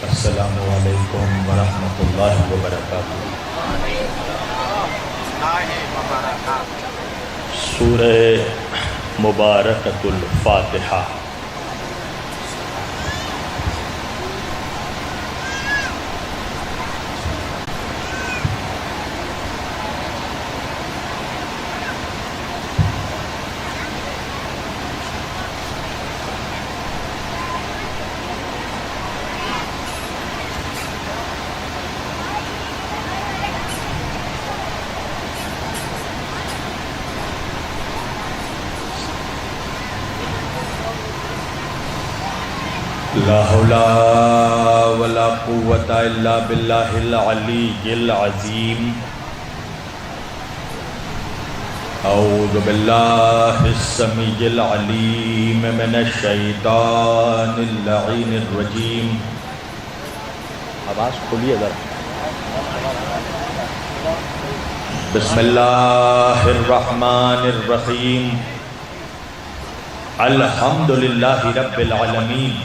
السلام علیکم ورحمۃ اللہ وبرکاتہ۔ سورہ مبارکۃ الفاتحہ۔ لا حول ولا قوة الا باللہ العلی العظیم۔ اعوذ باللہ السمیع العلیم من الشیطان اللعین الرجیم۔ آواز کھولیے ذرا۔ بسم اللہ الرحمن الرحیم۔ الحمدللہ رب العالمین۔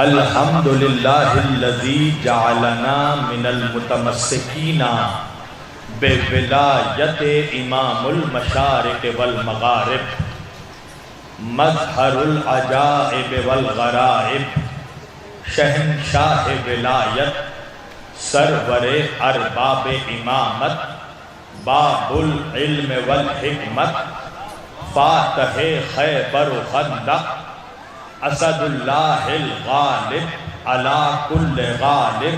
الحمدللہ الذی جعلنا من المتمسکین بولایت امام المشارق والمغارب، مظہر العجائب والغرائب، شہنشاہ ولایت، سرور ارباب امامت، باب العلم والحکمت، فاتح خیبر و خندق، اسد اللہ الغالب علی کل غالب،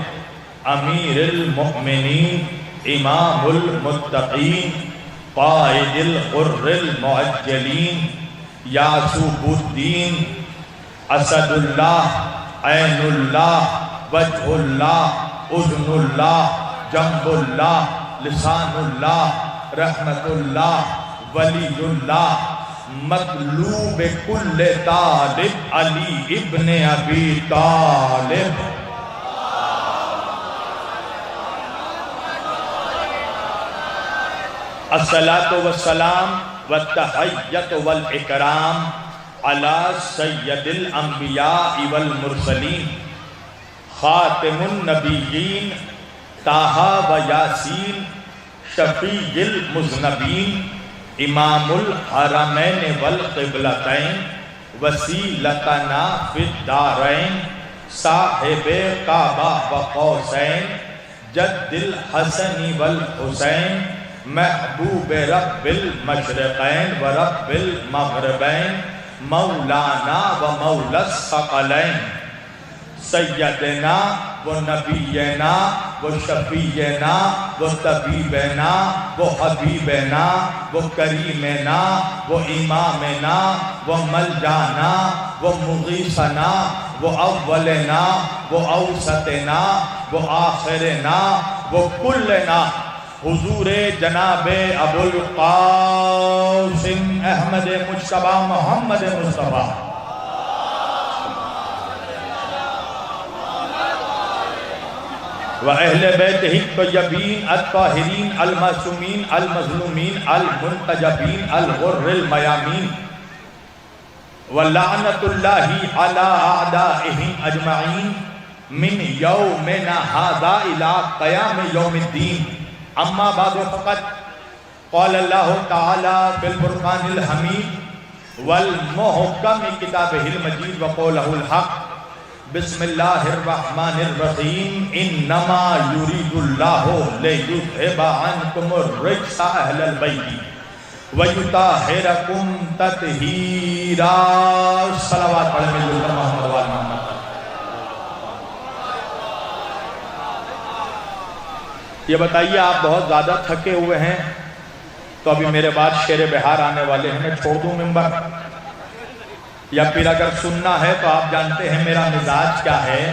امیر المؤمنین، امام المتقین، قائد الغر المعجلین، یعصوب الدین، اسد اللہ، عین اللہ، وجہ اللہ، اذن اللہ، جنب اللہ، لسان اللہ، رحمت اللہ، ولی اللہ، مطلوب کل طالب، علی ابن ابی طالب۔ الصلاة والسلام والتحیت والاکرام علی سید الانبیاء والمرسلین، خاتم النبیین، طٰہٰ و یاسین، شفیع المذنبین، امام الحرمین والقبلتین، وسیلتنا فی الدارین، صاحب کعبہ و قوسین، جد الحسن والحسین، محبوب رب المشرقین و رب المغربین، مولانا و مولا الثقلین، سیدنا و نبینا و شفیعنا و طبیبنا و حبیبنا و کریمنا و امامنا و ملجانا و مغیثنا و اولنا و اوسطنا و آخرنا و کلنا، حضور جناب ابو القاسم احمد مجتبیٰ محمد مصطفیٰ وَأَهْلِ بَيْتِهِ الطَّيِّبِينَ الطَّاهِرِينَ الْمَعْصُومِينَ الْمَظْلُومِينَ الْمُنْتَجَبِينَ الْغُرِّ الْمَيَامِينَ، وَلَعْنَةُ اللَّهِ عَلَىٰ أَعْدَائِهِمْ أَجْمَعِينَ مِنْ يَوْمِنَا هَٰذَا إِلَىٰ قِيَامِ يَوْمِ الدِّينِ۔ أما بعد فقط قال الله تعالى في الفرقان الحميد والمحكم كتابه المجيد وقوله الحق، بسم اللہ الرحمن الرحیم، انما یرید اللہ لیذھب عنکم الرجس اہل البیت ویطہرکم تطہیرا۔ صلوات پڑھیں مل کر محمد وآل محمد۔ یہ بتائیے آپ بہت زیادہ تھکے ہوئے ہیں تو ابھی میرے بعد شیر بہار آنے والے ہیں، میں چھوڑ دوں ممبر؟ یا پھر اگر سننا ہے تو آپ جانتے ہیں میرا مزاج کیا ہے،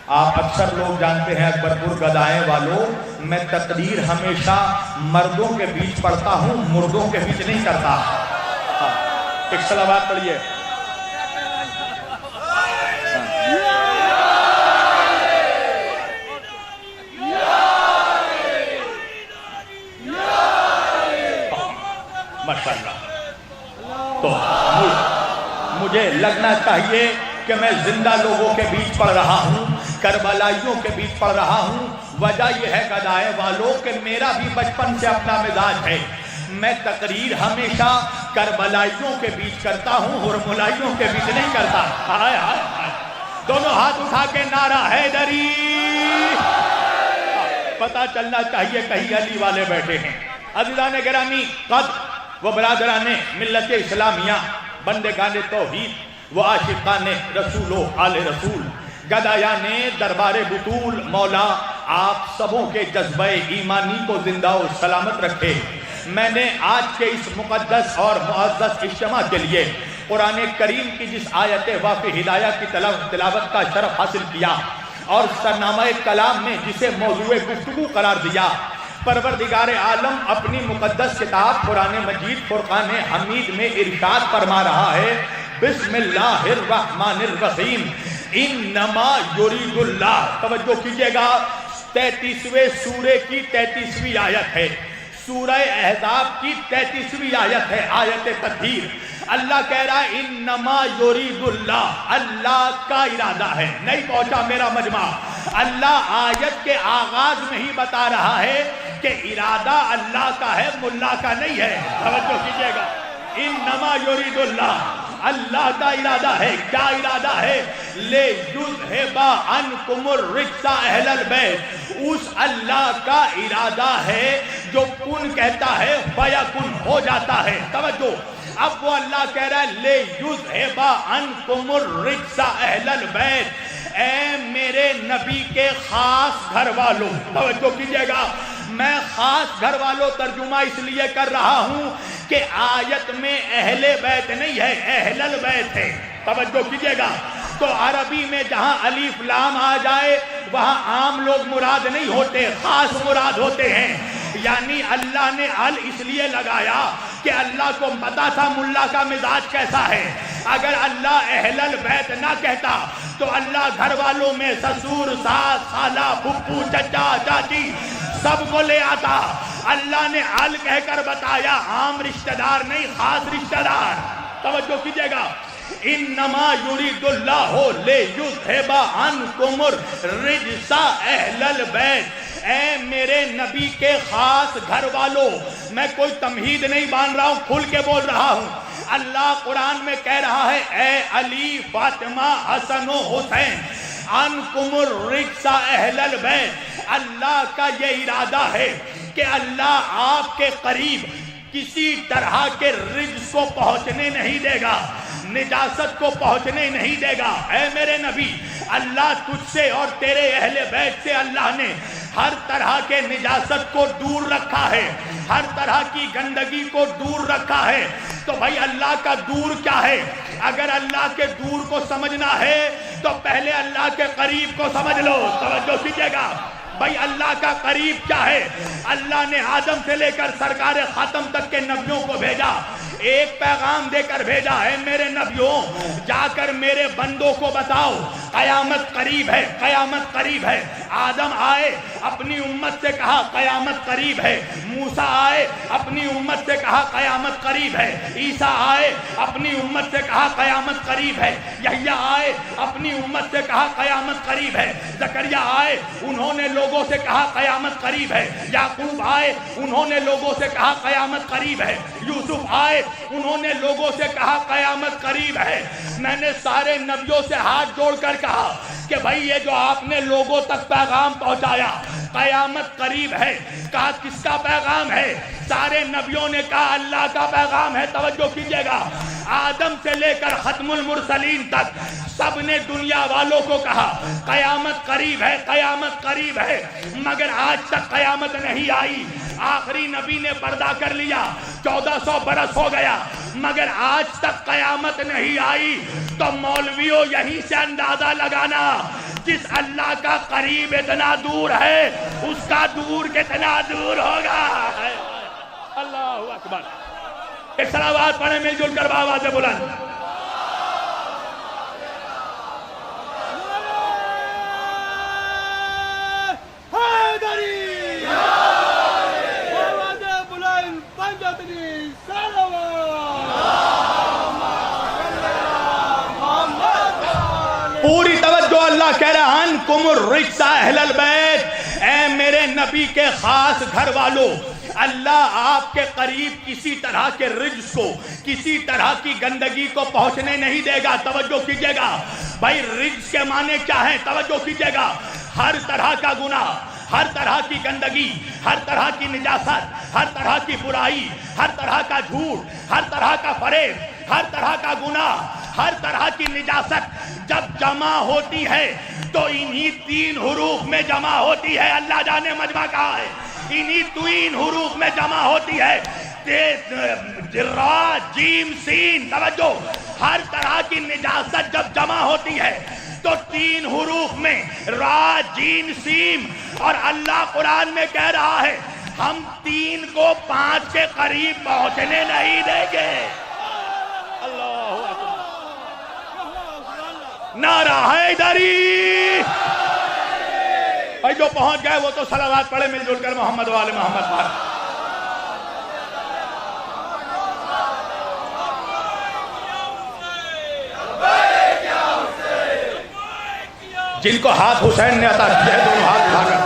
آپ اکثر لوگ جانتے ہیں اکبر پور گدائیں والوں، میں تقریر ہمیشہ مردوں کے بیچ پڑھتا ہوں، مردوں کے بیچ نہیں کرتا۔ ایک صلوات پڑھیے۔ ماشاءاللہ۔ تو مجھے لگنا چاہیے کہ میں زندہ لوگوں کے بیچ پڑھ رہا ہوں، کربلائیوں کے بیچ پڑھ رہا ہوں۔ وجہ یہ ہے گدائے والوں کہ میرا بھی بچپن سے اپنا مزاج ہے، میں تقریر ہمیشہ کربلائیوں کے بیچ کرتا ہوں، ہرملائیوں کے بیچ نہیں کرتا۔ ہائے ہائے ہائے، دونوں ہاتھ اٹھا کے نعرہ حیدری۔ پتہ چلنا چاہیے کہیں علی والے بیٹھے ہیں۔ عزیزان گرامی قد و برادران ملت اسلامیہ، بندگان توحید و عاشقان رسول و آل رسول، گدایان دربار بطول، مولا آپ سبوں کے جذبہ ایمانی کو زندہ و سلامت رکھے۔ میں نے آج کے اس مقدس اور معزز اجتماع کے لیے قرآن کریم کی جس آیت واقع ہدایہ کی تلاوت کا شرف حاصل کیا اور سرنامہ کلام میں جسے موضوع گفتگو قرار دیا، پروردگار عالم اپنی مقدس کتاب قرآن مجید فرقان حمید میں ارشاد فرما رہا ہے، بسم اللہ الرحمن الرحیم، انما یرید اللہ۔ توجہ کیجئے گا، 33ویں سورے کی 33ویں آیت ہے، سورہ احزاب کی 33ویں آیت ہے، آیت تطہیر۔ اللہ کہہ رہا ہے انما یرید اللہ، اللہ کا ارادہ ہے۔ نہیں پہنچا میرا مجمع، اللہ آیت کے آغاز میں ہی بتا رہا ہے کہ ارادہ اللہ کا ہے، ملا کا نہیں ہے۔ توجہ کیجئے گا، انما یرید اللہ، اللہ کا ارادہ ہے۔ کیا ارادہ ہے؟ لِیُذْهِبَ عَنْکُمُ الرِّجْسَ اہل البیت، اس اللہ کا ارادہ ہے جو کن کہتا ہے فیکن ہو جاتا ہے۔ توجہ، اب وہ اللہ کہہ رہا ہے لِیُذْهِبَ عَنْکُمُ الرِّجْسَ اہل البیت، اے میرے نبی کے خاص گھر والوں۔ توجہ کیجئے گا، میں خاص گھر والوں ترجمہ اس لیے کر رہا ہوں کہ آیت میں اہل بیت نہیں ہے، اہل البیت ہے۔ توجہ کیجئے گا، تو عربی میں جہاں الف لام آ جائے وہاں عام لوگ مراد نہیں ہوتے، خاص مراد ہوتے ہیں۔ یعنی اللہ نے ال اس لیے لگایا کہ اللہ کو پتا تھا ملا کا مزاج کیسا ہے۔ اگر اللہ اہل البیت نہ کہتا تو اللہ گھر والوں میں سسور، ساس، خالہ، پھپھو، چچا، چاچی سب کو لے آتا۔ اللہ نے ال کہہ کر بتایا، عام رشتہ دار نہیں، خاص رشتہ دار۔ توجہ کیجئے گا، انما یرید اللہ لیذھب عنکم الرجس اہل البیت، اے میرے نبی کے خاص گھر والوں۔ میں کوئی تمہید نہیں باندھ رہا ہوں، کھل کے بول رہا ہوں۔ اللہ قرآن میں کہہ رہا ہے اے علی، فاطمہ، حسن و حسین، عنکم الرجس اہل البیت، اللہ کا یہ ارادہ ہے کہ اللہ آپ کے قریب کسی طرح کے رجس کو پہنچنے نہیں دے گا، نجاست کو پہنچنے نہیں دے گا۔ اے میرے نبی، اللہ تجھ سے اور تیرے اہل بیت سے اللہ نے ہر طرح کے نجاست کو دور رکھا ہے، ہر طرح کی گندگی کو دور رکھا ہے۔ تو بھائی اللہ کا دور کیا ہے؟ اگر اللہ کے دور کو سمجھنا ہے تو پہلے اللہ کے قریب کو سمجھ لو۔ توجہ کیجئے گا، بھائی اللہ کا قریب کیا ہے؟ اللہ نے آدم سے لے کر سرکار خاتم تک کے نبیوں کو بھیجا، ایک پیغام دے کر بھیجا ہے، میرے نبیوں جا کر میرے بندوں کو بتاؤ قیامت قریب ہے، قیامت قریب ہے۔ آدم آئے، اپنی امت سے کہا قیامت قریب ہے۔ موسیٰ آئے، اپنی امت سے کہا قیامت قریب ہے۔ عیسیٰ آئے، اپنی امت سے کہا قیامت قریب ہے۔ یحییٰ آئے، اپنی امت سے کہا قیامت قریب ہے۔ زکریا آئے، انہوں نے لوگوں سے کہا قیامت قریب ہے۔ یعقوب آئے، انہوں نے لوگوں سے کہا قیامت قریب ہے۔ یوسف آئے، انہوں نے لوگوں سے کہا قیامت قریب ہے۔ میں نے سارے نبیوں سے ہاتھ جوڑ کر کہا کہ بھائی یہ جو آپ نے لوگوں تک پیغام پہنچایا قیامت قریب ہے، کہا کس کا پیغام ہے؟ سارے نبیوں نے کہا اللہ کا پیغام ہے۔ توجہ کیجئے گا، آدم سے لے کر ختم المرسلین تک سب نے دنیا والوں کو کہا قیامت قریب ہے، قیامت قریب ہے، مگر آج تک قیامت نہیں آئی۔ آخری نبی نے پردہ کر لیا، 1400 برس ہو گیا، مگر آج تک قیامت نہیں آئی۔ تو مولویوں یہیں سے اندازہ لگانا، جس اللہ کا قریب اتنا دور ہے اس کا دور کتنا دور ہوگا۔ اللہ اکبر، ایک صلوات پڑھیں مل جل کر بآواز بلند۔ پوری توجہ، اللہ کہہ رہا انکم الرجس اہل البیت، اے میرے نبی کے خاص گھر والوں، اللہ آپ کے قریب کسی طرح کے رجس کو، کسی طرح کی گندگی کو پہنچنے نہیں دے گا۔ توجہ کیجئے گا بھائی، رجس کے معنی کیا ہے؟ توجہ کیجئے گا، ہر طرح کا گناہ، ہر طرح کی گندگی، ہر طرح کی نجاست، ہر طرح کی برائی، ہر طرح کا جھوٹ، ہر طرح کا فریب، ہر طرح کا گناہ، ہر طرح کی نجاست جب جمع ہوتی ہے تو انہی 3 حروف میں جمع ہوتی ہے۔ اللہ جانے مجمع کہا ہے، انہی 3 حروف میں جمع ہوتی ہے، را جیم سین۔ توجہ، ہر طرح کی نجاست جب جمع ہوتی ہے تو 3 حروف میں را جیم سین، اور اللہ قرآن میں کہہ رہا ہے ہم 3 کو 5 کے قریب پہنچنے نہیں دیں گے۔ اللہ اکبر، نعرہ حیدری۔ بھائی جو پہنچ گئے وہ تو صلوات پڑھے مل جل کر محمد والے محمد پر۔ جن کو ہاتھ حسین نے عطا کیا ہے دونوں ہاتھ اٹھا کر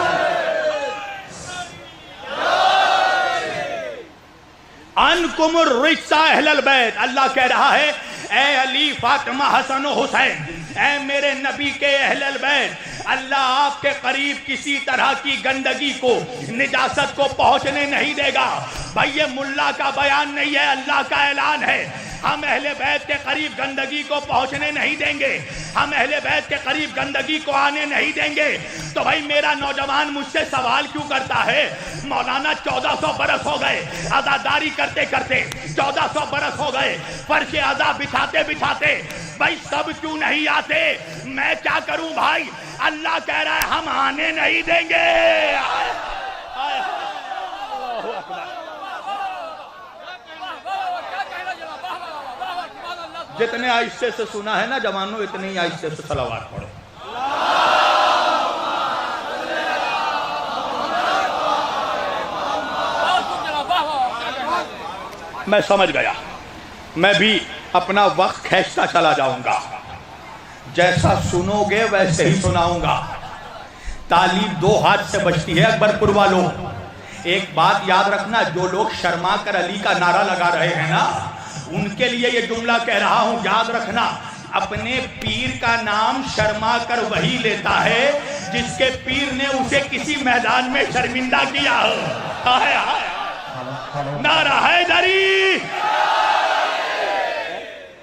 انکم الرجس اہل البیت، اللہ کہہ رہا ہے اے علی، فاطمہ، حسن و حسین، اے میرے نبی کے اہل البیت، اللہ آپ کے قریب کسی طرح کی گندگی کو، نجاست کو پہنچنے نہیں دے گا۔ بھائی یہ ملا کا بیان نہیں ہے، اللہ کا اعلان ہے، ہم اہل بیت کے قریب گندگی کو پہنچنے نہیں دیں گے، ہم اہل بیت کے قریب گندگی کو آنے نہیں دیں گے۔ تو بھائی میرا نوجوان مجھ سے سوال کیوں کرتا ہے مولانا 1400 برس ہو گئے عزاداری کرتے کرتے، 1400 برس ہو گئے فرش عزا بچھاتے بچھاتے، بھائی سب کیوں نہیں آتے؟ میں کیا کروں بھائی؟ اللہ کہہ رہا ہے ہم آنے نہیں دیں گے۔ اللہ اکبر، جتنے آہستہ سے سنا ہے نا جوانوں، اتنے ہی آہستہ سے صلوات پڑھو۔ میں سمجھ گیا، میں بھی اپنا وقت کھینچتا چلا جاؤں گا، جیسا سنو گے ویسے ہی سناؤں گا۔ تعلیم 2 ہاتھ سے بچتی ہے اکبر پور والوں۔ ایک بات یاد رکھنا، جو لوگ شرما کر علی کا نعرہ لگا رہے ہیں نا، ان کے لیے یہ جملہ کہہ رہا ہوں، یاد رکھنا، اپنے پیر کا نام شرما کر وہی لیتا ہے جس کے پیر نے اسے کسی میدان میں شرمندہ کیا ہو۔ نعرہ حیدری۔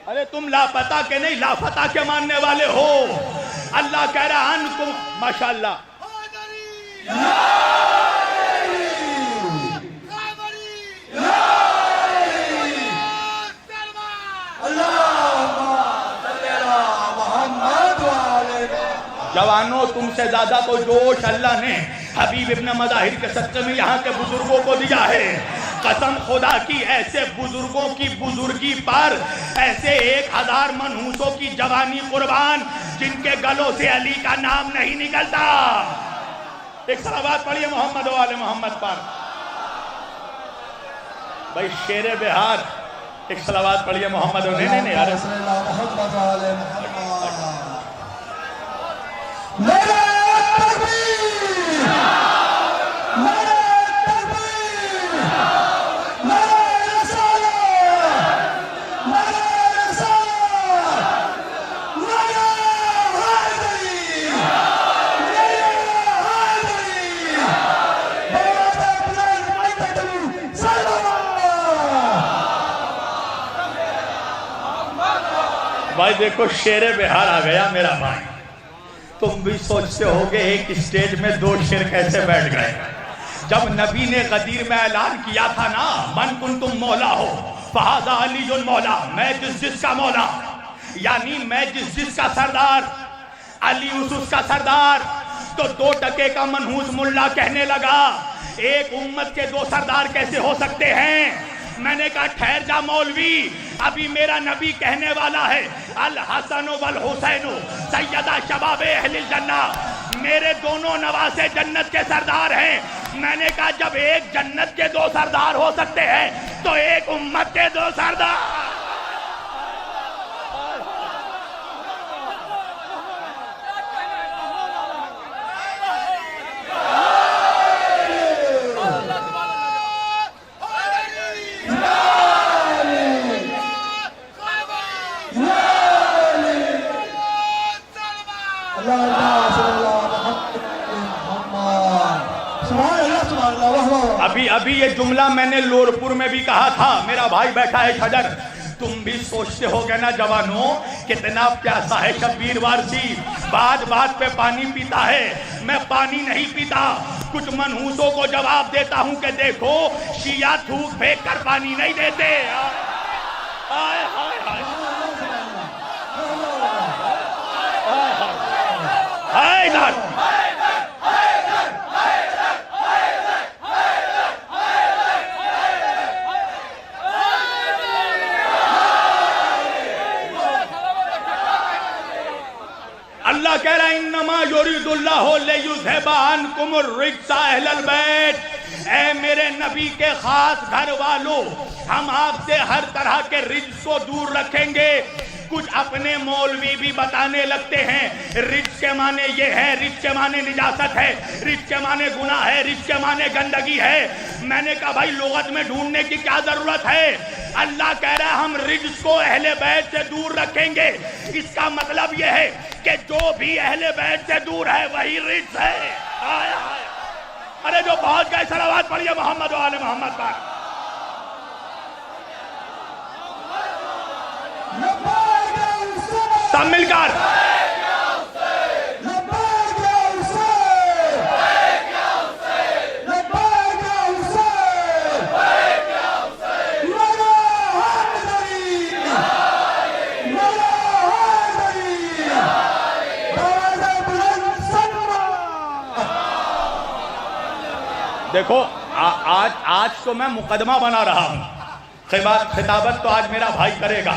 ارے تم لاپتہ کے نہیں، لاپتہ کے ماننے والے ہو۔ اللہ کہہ رہا انکم، ماشاءاللہ، جوانوں تم سے زیادہ تو جوش اللہ نے حبیب ابن مظاہر کے صدقے میں یہاں کے بزرگوں کو دیا ہے۔ قسم خدا کی، ایسے بزرگوں کی بزرگی پر ایسے 1000 منحوسوں کی جوانی قربان جن کے گلوں سے علی کا نام نہیں نکلتا۔ ایک صلوات پڑھیے محمد و آل محمد پر۔ بھائی شیر بہار، ایک صلوات پڑھیے محمد و نہیں یار، بھائی دیکھو شیر بہار آ گیا میرا بھائی۔ تم بھی سوچتے ہوگے ایک اسٹیج میں 2 شیر کیسے بیٹھ گئے؟ جب نبی نے غدیر میں اعلان کیا تھا نا، من کنتم مولا ہو فہذا علی مولا، میں جس کا مولا، یعنی میں جس کا سردار، علی اس کا سردار، تو 2 ٹکے کا منحوس ملا کہنے لگا ایک امت کے 2 سردار کیسے ہو سکتے ہیں؟ میں نے کہا ٹھہر جا مولوی، ابھی میرا نبی کہنے والا ہے الحسن والحسین سیدہ شباب اہل الجنہ، میرے دونوں نواسے جنت کے سردار ہیں۔ میں نے کہا جب ایک جنت کے 2 سردار ہو سکتے ہیں تو ایک امت کے 2 سردار۔ ابھی یہ جملہ میں نے لورپور میں بھی کہا تھا، میرا بھائی بیٹھا ہے شجر، تم بھی سوچتے ہو گے نا جوانوں کتنا پیاسا ہے شبیر وارسی، بات بات پہ پانی پیتا ہے، میں پانی نہیں پیتا، کچھ منحوسوں کو جواب دیتا ہوں کہ دیکھو شیعہ تھوک پھینک کر پانی نہیں دیتے۔ آئے ہائے ہائے ہائے ہائے اللہ کہہ رہا ہے انما یرید اللہ لیذھب عنکم الرجس اہل البیت، اے میرے نبی کے خاص گھر والوں، ہم آپ سے ہر طرح کے رجس کو دور رکھیں گے۔ کچھ اپنے مولوی بھی بتانے لگتے ہیں رجس کے معنی یہ ہے، رجس کے معنی نجاست ہے، رجس کے معنی گناہ ہے، رجس کے معنی گندگی ہے۔ میں نے کہا بھائی لغت میں ڈھونڈنے کی کیا ضرورت ہے؟ اللہ کہہ رہا ہے ہم رجس کو اہل بیت سے دور رکھیں گے، اس کا مطلب یہ ہے کہ جو بھی اہل بیت سے دور ہے وہی رجس ہے۔ ارے جو بہت گئے صلوات پڑھیے محمد و آل محمد پر۔ سب مل کر دیکھو آج تو میں مقدمہ بنا رہا ہوں، خطابت تو آج میرا بھائی کرے گا۔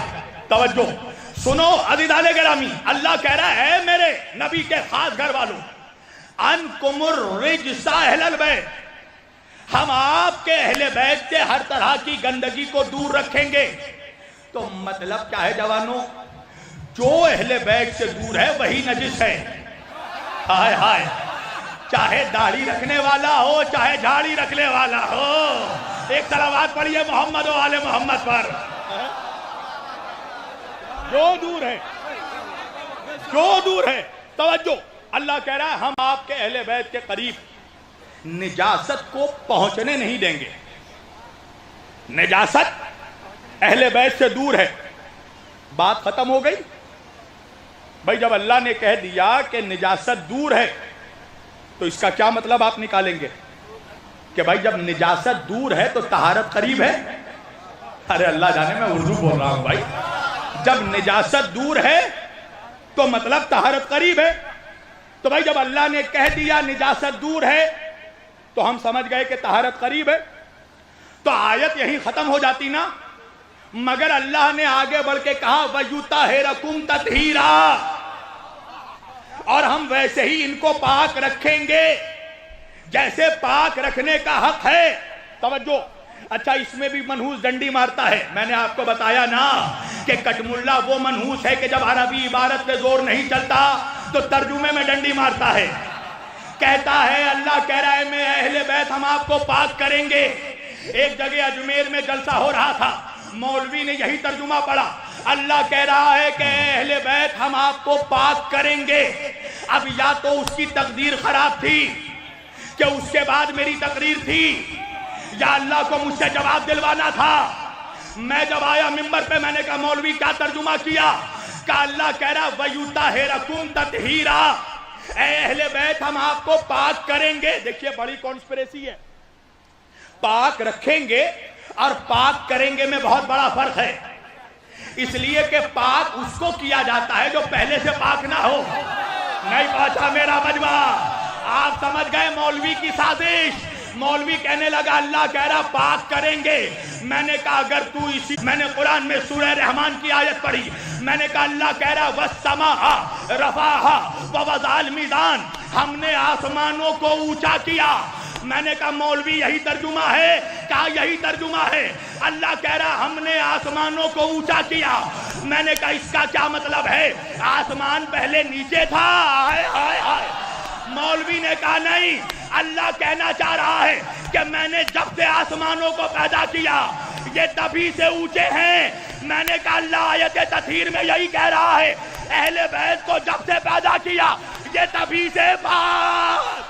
توجہ سنو عزیزان گرامی، اللہ کہہ رہا ہے میرے نبی کے خاص گھر والوں، انکم الرجس اہل البیت، ہم آپ کے اہل بیت سے ہر طرح کی گندگی کو دور رکھیں گے۔ تو مطلب کیا ہے جوانوں؟ جو اہل بیت سے دور ہے وہی نجس ہے۔ ہائے ہائے، چاہے داڑھی رکھنے والا ہو چاہے جھاڑی رکھنے والا ہو، ایک صلوات پڑھیے محمد و آل محمد پر۔ جو دور ہے توجہ، اللہ کہہ رہا ہے ہم آپ کے اہل بیت کے قریب نجاست کو پہنچنے نہیں دیں گے۔ نجاست اہل بیت سے دور ہے، بات ختم ہو گئی۔ بھائی جب اللہ نے کہہ دیا کہ نجاست دور ہے تو اس کا کیا مطلب آپ نکالیں گے کہ بھائی جب نجاست دور ہے تو طہارت قریب ہے؟ ارے اللہ جانے میں اردو بول رہا ہوں بھائی، جب نجاست دور ہے تو مطلب طہارت قریب ہے۔ تو بھائی جب اللہ نے کہہ دیا نجاست دور ہے تو ہم سمجھ گئے کہ طہارت قریب ہے، تو آیت یہیں ختم ہو جاتی نا، مگر اللہ نے آگے بڑھ کے کہا وَيُطَهِّرَكُمْ تَطْهِيرًا، اور ہم ویسے ہی ان کو پاک رکھیں گے جیسے پاک رکھنے کا حق ہے۔ توجہ، اچھا اس میں بھی منحوس ڈنڈی مارتا ہے۔ میں نے آپ کو بتایا نا کہ کٹملہ وہ منحوس ہے کہ جب عربی عبارت پہ زور نہیں چلتا تو ترجمے میں ڈنڈی مارتا ہے، کہتا ہے اللہ کہہ رہا ہے میں اہل بیت ہم آپ کو پاک کریں گے۔ ایک جگہ اجمیر میں جلسہ ہو رہا تھا، مولوی نے یہی ترجمہ پڑھا، اللہ کہہ رہا ہے کہ اہل بیت ہم آپ کو پاک کریں گے۔ اب یا تو اس کی تقدیر خراب تھی کہ اس کے بعد میری تقریر تھی، یا اللہ کو مجھ سے جواب دلوانا تھا۔ میں جب آیا ممبر پہ میں نے کہا مولوی کیا ترجمہ کیا؟ کہ اللہ کہہ رہا وَيُطَهِّرَكُمْ تَطْهِيرًا، اے اہل بیت ہم آپ کو پاک کریں گے۔ دیکھیے بڑی کانسپریسی ہے، پاک رکھیں گے اور پاک کریں گے میں بہت بڑا فرق ہے، اس لیے کہ پاک اس کو کیا جاتا ہے جو پہلے سے پاک نہ ہو۔ نہیں پہنچا میرا مجمع، آپ سمجھ گئے مولوی کی سازش۔ مولوی کہنے لگا اللہ کہہ رہا پاک کریں گے، میں نے کہا اگر تو اسی، میں نے قرآن میں سورہ رحمان کی آیت پڑھی، میں نے کہا اللہ کہہ رہا وَالسَّمَاءَ رَفَعَهَا وَوَضَعَ الْمِيزَانَ، ہم نے آسمانوں کو اونچا کیا۔ میں نے کہا مولوی یہی ترجمہ ہے؟ کہا یہی ترجمہ ہے۔ اللہ کہہ رہا ہم نے آسمانوں کو اونچا کیا۔ میں نے کہا اس کا کیا مطلب ہے؟ آسمان پہلے نیچے تھا؟ ہائے ہائے ہائے۔ مولوی نے کہا نہیں، اللہ کہنا چاہ رہا ہے کہ میں نے جب سے آسمانوں کو پیدا کیا یہ تبھی سے اونچے ہیں۔ میں نے کہا اللہ آیت تطہیر میں یہی کہہ رہا ہے اہل بیت کو جب سے پیدا کیا یہ تبھی سے پاک۔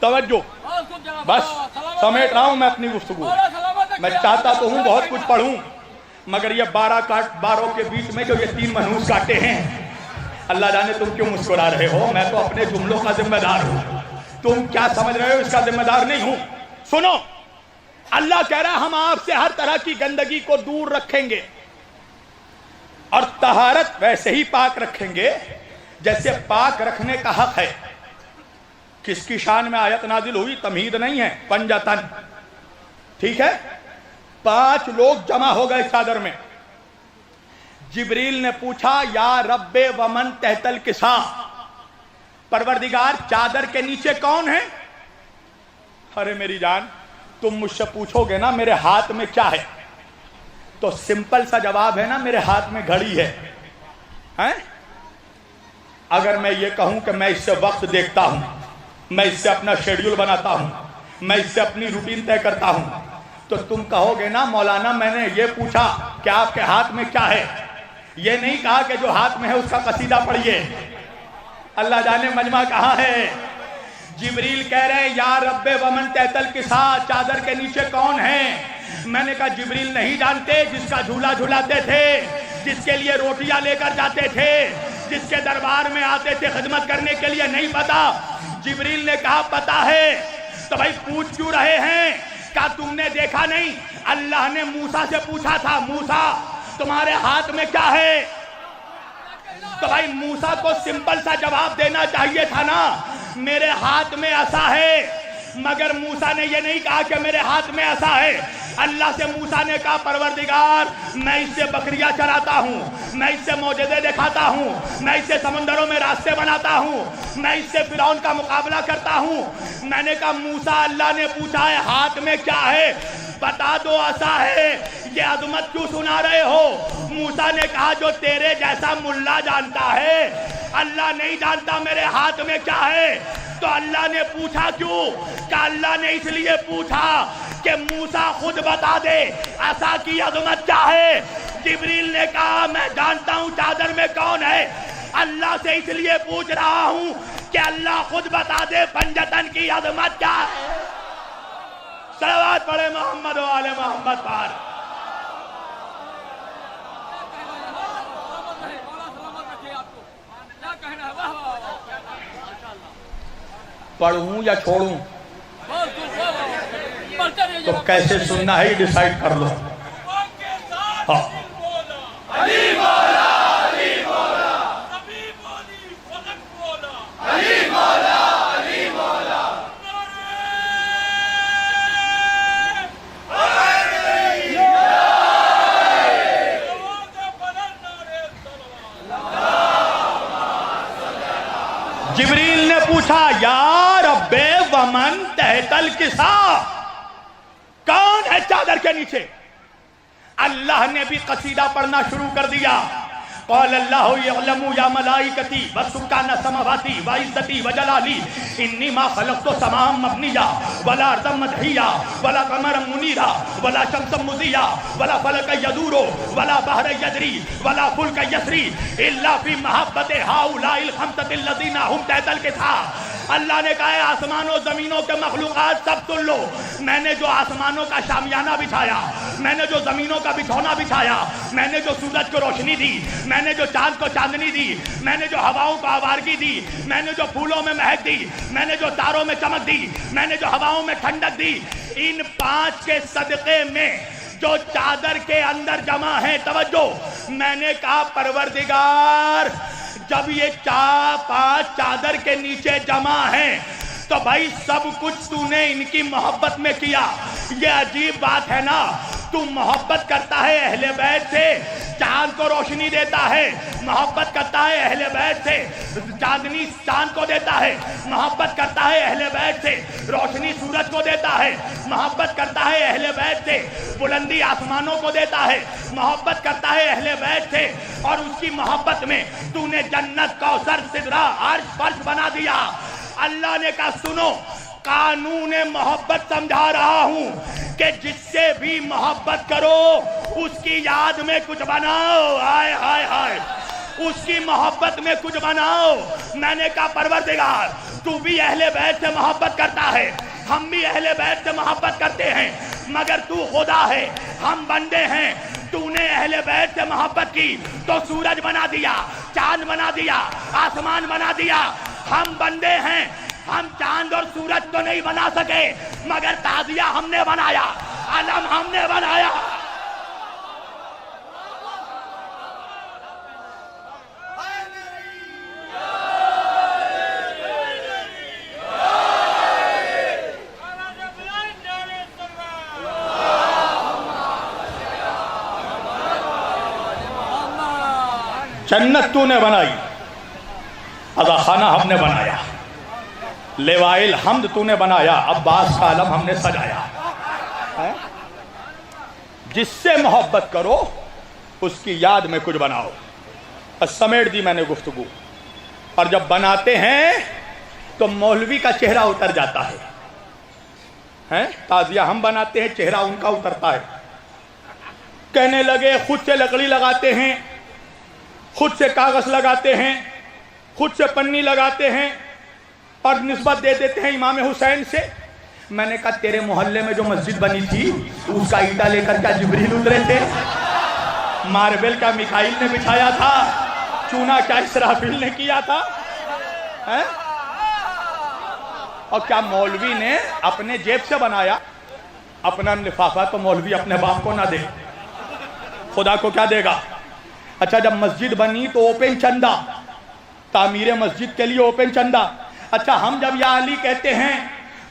توجہ، بس سمیٹ رہا ہوں میں اپنی گفتگو. میں چاہتا تو ہوں بہت کچھ پڑھوں، مگر یہ 12 کے بیچ میں جو یہ 3 منحوس کاٹے ہیں، اللہ جانے تم کیوں مسکرا رہے ہو. میں تو اپنے جملوں کا ذمہ دار ہوں، تم کیا سمجھ رہے ہو اس کا ذمہ دار نہیں ہوں. سنو، اللہ کہہ رہا ہے ہم آپ سے ہر طرح کی گندگی کو دور رکھیں گے اور طہارت ویسے ہی پاک رکھیں گے جیسے پاک رکھنے کا حق ہے. کس کی شان میں آیت نازل ہوئی؟ تمہید نہیں ہے، پنجتن. ٹھیک ہے، 5 لوگ جمع ہو گئے چادر میں. جبریل نے پوچھا یا رب ومن تحت الکسا، پروردگار چادر کے نیچے کون ہے؟ ارے میری جان، تم مجھ سے پوچھو گے نا میرے ہاتھ میں کیا ہے، تو سمپل سا جواب ہے نا، میرے ہاتھ میں گھڑی ہے. اگر میں یہ کہوں کہ میں اس سے وقت دیکھتا ہوں، میں اس سے اپنا شیڈیول بناتا ہوں، میں اس سے اپنی روٹین طے کرتا ہوں، تو تم کہو گے نا مولانا میں نے یہ پوچھا کہ آپ کے ہاتھ میں کیا ہے، یہ نہیں کہا کہ جو ہاتھ میں ہے اس کا قصیدہ پڑھیے. اللہ جانے مجمع کہاں ہے. جبریل کہہ رہے ہیں یا رب ومن تحت الکسا، چادر کے نیچے کون ہے؟ میں نے کہا جبریل نہیں جانتے، جس کا جھولا جھولاتے تھے، جس کے لیے روٹیاں لے کر جاتے تھے، جس کے دربار میں آتے تھے خدمت کرنے کے لیے، نہیں پتا. جبریل نے کہا پتا ہے. تو بھائی پوچھ کیوں رہے ہیں؟ کہا تم نے دیکھا نہیں؟ اللہ نے موسیٰ سے پوچھا تھا موسیٰ تمہارے ہاتھ میں کیا ہے؟ تو بھائی موسیٰ کو سمپل سا جواب دینا چاہیے تھا نا، میرے ہاتھ میں عصا ہے. مگر موسیٰ نے یہ نہیں کہا کہ میرے ہاتھ میں عصا ہے. اللہ سے موسیٰ نے کہا پروردگار میں اس سے بکریاں چراتا ہوں، میں اس سے معجزے دکھاتا ہوں، میں اس سے سمندروں میں راستے بناتا ہوں، میں اس سے فرعون کا مقابلہ کرتا ہوں. میں نے کہا موسیٰ اللہ نے پوچھا ہے ہاتھ میں کیا ہے، بتا دو عصا ہے. یہ عظمت کیوں سنا رہے ہو؟ موسیٰ نے کہا جو تیرے جیسا ملا جانتا ہے، اللہ نہیں جانتا میرے ہاتھ میں کیا ہے. تو اللہ نے پوچھا کیوں؟ کہ اللہ نے اس لیے پوچھا کہ موسیٰ خود بتا دے عصا کی عظمت کیا ہے. جبریل نے کہا میں جانتا ہوں چادر میں کون ہے، اللہ سے اس لیے پوچھ رہا ہوں کہ اللہ خود بتا دے پنجتن کی عظمت کیا ہے. صلوات پڑھے محمد و آل محمد پر. پڑھوں یا چھوڑوں؟ تو کیسے سننا ہے یہ ڈیسائیڈ کر لو. ہاں جبریل نے پوچھا یا رب ومن تحت الکسا، کون ہے چادر کے نیچے؟ اللہ نے بھی قصیدہ پڑھنا شروع کر دیا. قال اللہ یعلم یا ملائکتی وسکان سماواتی وعزتی وجلالی انی ما خلقت سماء مبنیا ولا ارضا مدحیا ولا قمرا منیرا ولا شمسا مضیا ولا فلک یدور ولا بحر یجری ولا فلک یسری الا فی محبت ہؤلاء الخمسۃ الذین هم تحت الکسا. اللہ نے کہا ہے آسمانوں زمینوں کے مخلوقات سب سن لو، میں نے جو آسمانوں کا شامیانہ بچھایا، میں نے جو زمینوں کا بچھونا بچھایا، میں نے جو سورج کو روشنی دی، میں نے جو چاند کو چاندنی دی، میں نے جو ہواؤں کو آوارگی دی، میں نے جو پھولوں میں مہک دی، میں نے جو تاروں میں چمک دی، میں نے جو ہواؤں میں ٹھنڈک دی، ان 5 کے صدقے میں جو چادر کے اندر جمع ہے، توجہ، میں نے کہا پروردگار جب یہ 5 چادر کے نیچے جمع ہیں تو بھائی سب کچھ تو نے ان کی محبت میں کیا. یہ عجیب بات ہے نا، تو محبت کرتا ہے اہل بیت سے، چاند کو روشنی دیتا ہے، محبت کرتا ہے اہل بیت سے، چاندنی چاند کو دیتا ہے، محبت کرتا ہے اہل بیت سے، روشنی سورج کو دیتا ہے، محبت کرتا ہے اہل بیت سے، بلندی آسمانوں کو دیتا ہے، محبت کرتا ہے اہل بیت سے، اور اس کی محبت میں تو نے جنت کوثر سدرہ عرش فرش بنا دیا. اللہ نے کہا سنو، قانون محبت سمجھا رہا ہوں کہ جس سے بھی محبت کرو اس کی یاد میں کچھ بناؤ. ہائے ہائے ہائے، اس کی محبت میں کچھ بناؤ. میں نے کہا پروردگار تو بھی اہل بیت سے محبت کرتا ہے، ہم بھی اہل بیت سے محبت کرتے ہیں، مگر تو خدا ہے، ہم بندے ہیں۔ تو نے اہل بیت سے محبت کی تو سورج بنا دیا، چاند بنا دیا، آسمان بنا دیا۔ ہم بندے ہیں، ہم چاند اور سورج تو نہیں بنا سکے، مگر تعزیہ ہم نے بنایا، علم ہم نے بنایا۔ جنت تو نے بنائی، اذا خانہ ہم نے بنایا، لیوائل حمد تو نے بنایا، عباس کا علم ہم نے سجایا۔ جس سے محبت کرو اس کی یاد میں کچھ بناؤ۔ سمیٹ دی میں نے گفتگو۔ اور جب بناتے ہیں تو مولوی کا چہرہ اتر جاتا ہے، تعزیہ ہم بناتے ہیں، چہرہ ان کا اترتا ہے۔ کہنے لگے خود سے لکڑی لگاتے ہیں، خود سے کاغذ لگاتے ہیں، خود سے پنی لگاتے ہیں اور نسبت دے دیتے ہیں امام حسین سے۔ میں نے کہا تیرے محلے میں جو مسجد بنی تھی اس کا اینٹا لے کر کیا جبریل اترے تھے؟ ماربل کا میکائیل نے بچھایا تھا؟ چونا کیا اسرافیل نے کیا تھا؟ اور کیا مولوی نے اپنے جیب سے بنایا؟ اپنا لفافہ تو مولوی اپنے باپ کو نہ دے، خدا کو کیا دے گا؟ اچھا جب مسجد بنی تو اوپن چندہ، تعمیر مسجد کے لیے اوپن چندہ۔ اچھا ہم جب یا علی کہتے ہیں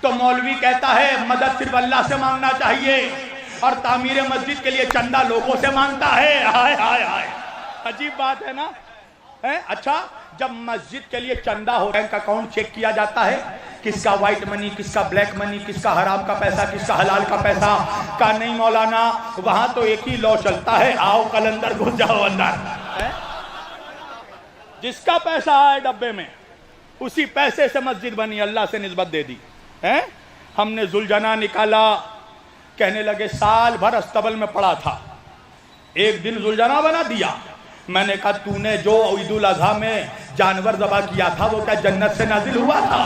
تو مولوی کہتا ہے مدد صرف اللہ سے مانگنا چاہیے، اور تعمیر مسجد کے لیے چندہ لوگوں سے مانگتا ہے۔ ہائے ہائے ہائے، عجیب بات ہے نا۔ اچھا جب مسجد کے لیے چندہ ہو، بینک اکاؤنٹ چیک کیا جاتا ہے، کس کا وائٹ منی، کس کا بلیک منی، کس کا حرام کا پیسہ، کس کا حلال کا پیسہ کا نہیں مولانا، وہاں تو ایک ہی لو چلتا ہے، آؤ کلندر گھس جاؤ اندر۔ جس کا پیسہ آئے ڈبے میں اسی پیسے سے مسجد بنی، اللہ سے نسبت دے دی۔ ہم نے ذوالجناح نکالا، کہنے لگے سال بھر استبل میں پڑا تھا، ایک دن ذوالجناح بنا دیا۔ میں نے کہا تو نے جو عید الاضحیٰ میں جانور ذبح کیا تھا وہ کیا جنت سے نازل ہوا تھا؟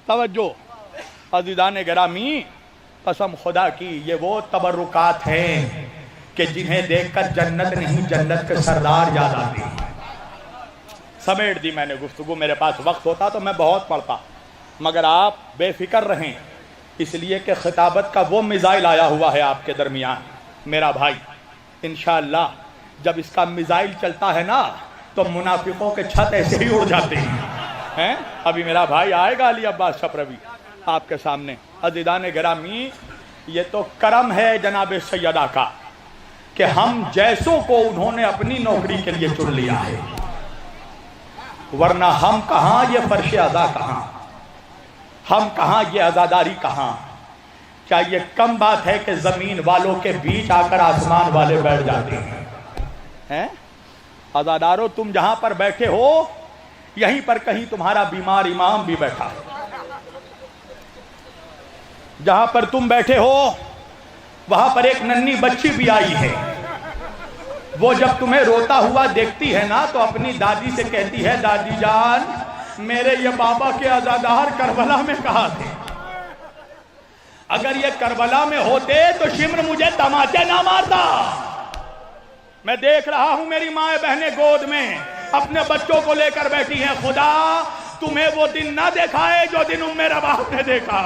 توجہ عزیزان گرامی، قسم خدا کی یہ وہ تبرکات ہیں کہ جنہیں دیکھ کر جنت نہیں جنت کے سردار یاد آتے ہیں۔ سمیٹ دی میں نے گفتگو، میرے پاس وقت ہوتا تو میں بہت پڑھتا، مگر آپ بے فکر رہیں، اس لیے کہ خطابت کا وہ میزائل آیا ہوا ہے آپ کے درمیان میرا بھائی۔ انشاءاللہ جب اس کا میزائل چلتا ہے نا تو منافقوں کے چھت ایسے ہی اڑ جاتے ہیں۔ ابھی میرا بھائی آئے گا علی عباس شپروی آپ کے سامنے۔ عزیزان گرامی یہ تو کرم ہے جناب سیدہ کا کہ ہم جیسوں کو انہوں نے اپنی نوکری کے لیے چن لیا ہے، ورنہ ہم کہاں یہ فرش عزا کہاں، ہم کہاں یہ عزاداری کہاں۔ کیا یہ کم بات ہے کہ زمین والوں کے بیچ آ کر آسمان والے بیٹھ جاتے ہیں؟ عزادارو تم جہاں پر بیٹھے ہو یہیں پر کہیں تمہارا بیمار امام بھی بیٹھا ہے، جہاں پر تم بیٹھے ہو وہاں پر ایک ننھی بچی بھی آئی ہے، وہ جب تمہیں روتا ہوا دیکھتی ہے نا تو اپنی دادی سے کہتی ہے دادی جان میرے یہ بابا کے عزادار کربلا میں کہاں تھے؟ اگر یہ کربلا میں ہوتے تو شمر مجھے تماچے نہ مارتا۔ میں دیکھ رہا ہوں میری ماں بہنیں گود میں اپنے بچوں کو لے کر بیٹھی ہیں، خدا تمہیں وہ دن نہ دکھائے جو دن میرا باپ نے دیکھا۔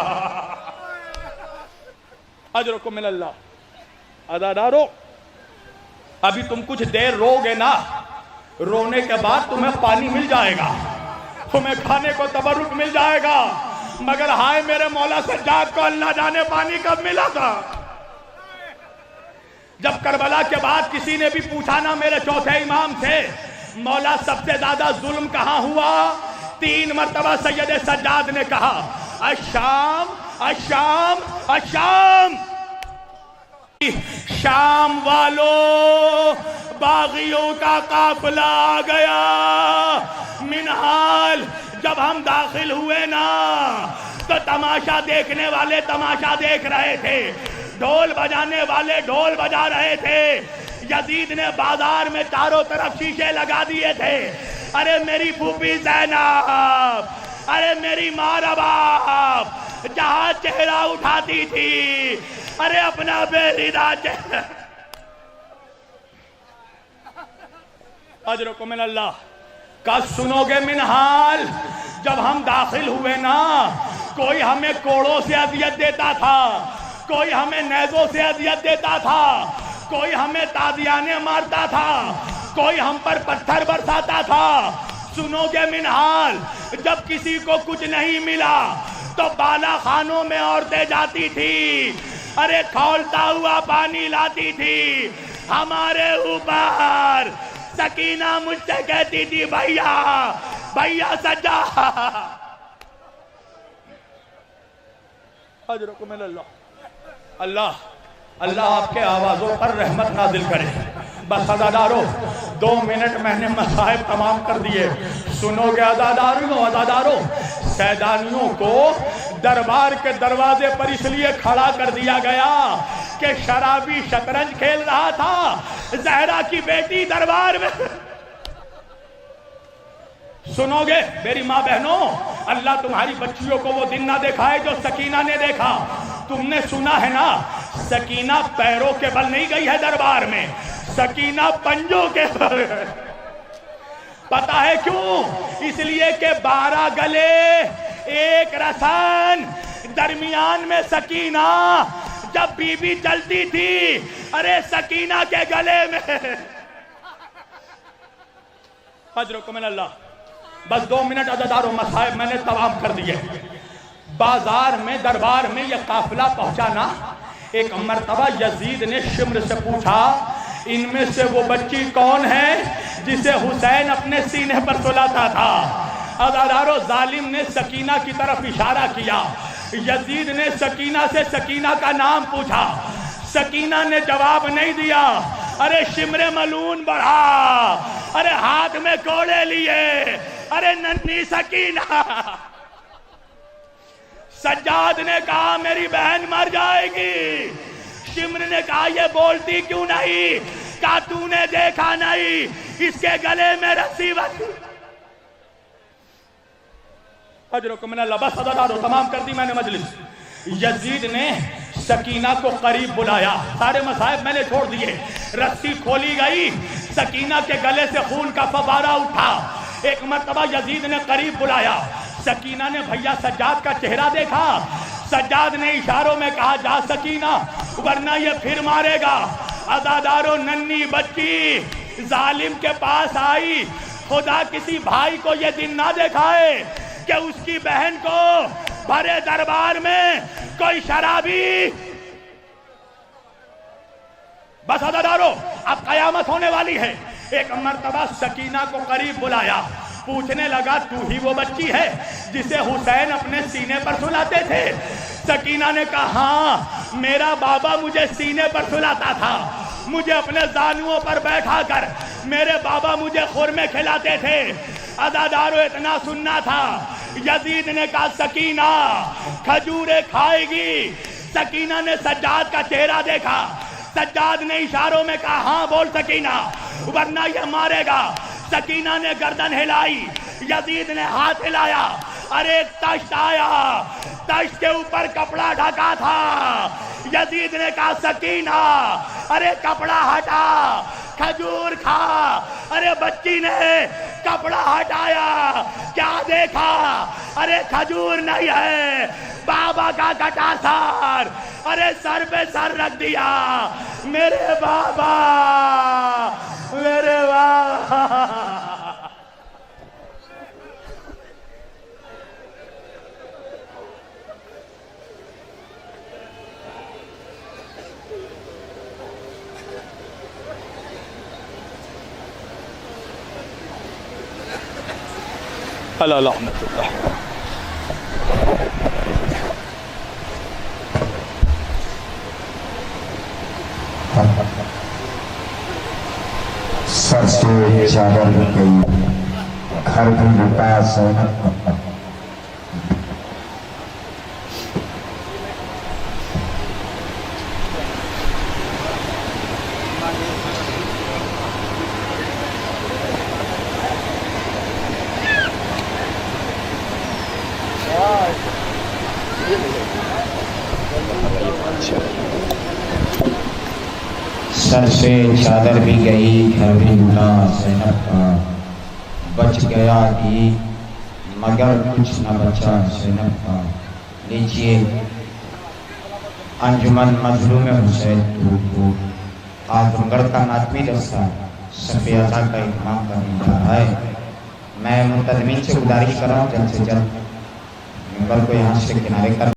اجرکم من اللہ۔ عزادارو ابھی تم کچھ دیر رو گے نا، رونے کے بعد تمہیں پانی مل جائے گا، تمہیں کھانے کو تبرک مل جائے گا، مگر ہائے میرے مولا سجاد کو اللہ جانے پانی کب ملا تھا۔ جب کربلا کے بعد کسی نے بھی پوچھا نا میرے چوتھے امام سے مولا سب سے زیادہ ظلم کہاں ہوا، 3 مرتبہ سید سجاد نے کہا الشام الشام الشام۔ شام والو باغیوں کا قافلہ آ گیا، منہال جب ہم داخل ہوئے نا تو تماشا دیکھنے والے تماشا دیکھ رہے تھے، ڈھول بجانے والے ڈھول بجا رہے تھے، یزید نے بازار میں چاروں طرف شیشے لگا دیے تھے. ارے میری پھوپھی زینب، ارے میری ماں رباب جہاں چہرہ اٹھاتی تھی، ارے اپنا بے ردا چہرہ. اجرکم من اللہ. کا سنو گے منحال، جب ہم داخل ہوئے نا کوئی ہمیں کوڑوں سے اذیت دیتا تھا، کوئی ہمیں نیزوں سے اذیت دیتا تھا، کوئی ہمیں تازیانے مارتا تھا، کوئی ہم پر پتھر برساتا تھا. سنو گے منحال، جب کسی کو کچھ نہیں ملا تو بالا خانوں میں عورتیں جاتی تھی، ارے کھولتا ہوا پانی لاتی تھی ہمارے اوپر. سکینہ مجھ سے کہتی تھی بھیا بھیا سجا. اجرکم من اللہ. اللہ آپ کے آوازوں پر رحمت نازل کرے. بس عزادارو 2 منٹ میں نے مصائب تمام کر دیے. سنو گے عزادارو، سیدانیوں کو دربار کے دروازے پر اس لیے کھڑا کر دیا گیا کہ شرابی شطرنج کھیل رہا تھا. زہرا کی بیٹی دربار میں. سنو گے میری ماں بہنوں، اللہ تمہاری بچیوں کو وہ دن نہ دکھائے جو سکینہ نے دیکھا. تم نے سنا ہے نا، سکینہ پیروں کے بل نہیں گئی ہے دربار میں، سکینہ پنجوں کے بل. پتہ ہے کیوں؟ اس لیے کہ 12 گلے 1 رسن، درمیان میں سکینہ. جب بی بی چلتی تھی ارے سکینہ کے گلے میں. اجرکم من اللہ. بس 2 منٹ عزادارو، مصائب میں نے تمام کر دیے. بازار میں دربار میں یہ قافلہ پہنچانا. ایک مرتبہ یزید نے شمر سے پوچھا ان میں سے وہ بچی کون ہے جسے حسین اپنے سینے پر سلاتا تھا. عزادارو ظالم نے سکینہ کی طرف اشارہ کیا. یزید نے سکینہ سے سکینہ کا نام پوچھا، سکینہ نے جواب نہیں دیا. ارے شمر ملون بڑھا، ارے ہاتھ میں کوڑے لیے، ارے ننھی سکینہ. سجاد نے کہا میری بہن مر جائے گی. شمر نے کہا یہ بولتی کیوں نہیں؟ کہا تو نے دیکھا نہیں اس کے گلے میں رسی بندھی. اجرکم من اللہ. بس عزادارو تمام کر دی میں نے مجلس. یزید نے سکینہ کو قریب بلایا. سارے مصائب میں نے چھوڑ دیے. رسی کھولی گئی، سکینہ کے گلے سے خون کا فوارہ اٹھا. ایک مرتبہ یزید نے قریب بلایا. سکینہ نے بھیا سجاد کا چہرہ دیکھا. سجاد نے اشاروں میں کہا جا سکینہ ورنہ یہ پھر مارے گا. عزادارو ننھی بچی ظالم کے پاس آئی. خدا کسی بھائی کو یہ دن نہ دکھائے کہ اس کی بہن کو بھرے دربار میں کوئی شرابی. بس عزادارو اب قیامت ہونے والی ہے. ایک مرتبہ سکینہ کو قریب بلایا. پوچھنے لگا تو ہی وہ بچی ہے جسے حسین اپنے سینے پر سلاتے تھے؟ سکینہ نے کہا ہاں، میرا بابا مجھے سینے پر سلاتا تھا، مجھے اپنے زانوؤں پر بیٹھا کر میرے بابا مجھے خورمے کھلاتے تھے. عزادارو اتنا سننا تھا. یزید نے کہا سکینہ کھجورے کھائے گی. سکینہ نے سجاد کا چہرہ دیکھا. سجاد نے اشاروں میں کہا ہاں بول سکینہ ورنہ یہ مارے گا. سکینہ نے گردن ہلائی. یزید نے ہاتھ ہلایا. ارے ایک تشت آیا، تشت کے اوپر کپڑا ڈھکا تھا. یزید نے کہا سکینہ ارے کپڑا ہٹا، کھجور کھا. ارے بچی نے کپڑا ہٹایا، کیا دیکھا؟ ارے کھجور نہیں ہے، بابا کا کٹا سار. ارے سر پہ سر رکھ دیا. میرے بابا، میرے بابا. اللہ سر سے چادر گئی، گھر بھی لٹا سونا. سر سے چادر بھی گئی، گھر بھی لوٹا زینب کا، بچ گیا ہی مگر کچھ نہ بچا زینب کا۔ لیجیے انجمن مظلوم حسین کو اعظم گڑھ کا ناطمی دستہ صف اعضا کا اہتمام کرنے جا رہا ہے۔ میں منتظمین سے گزارش کر رہا ہوں جلد سے جلد ممبر کو یہاں سے کنارے کر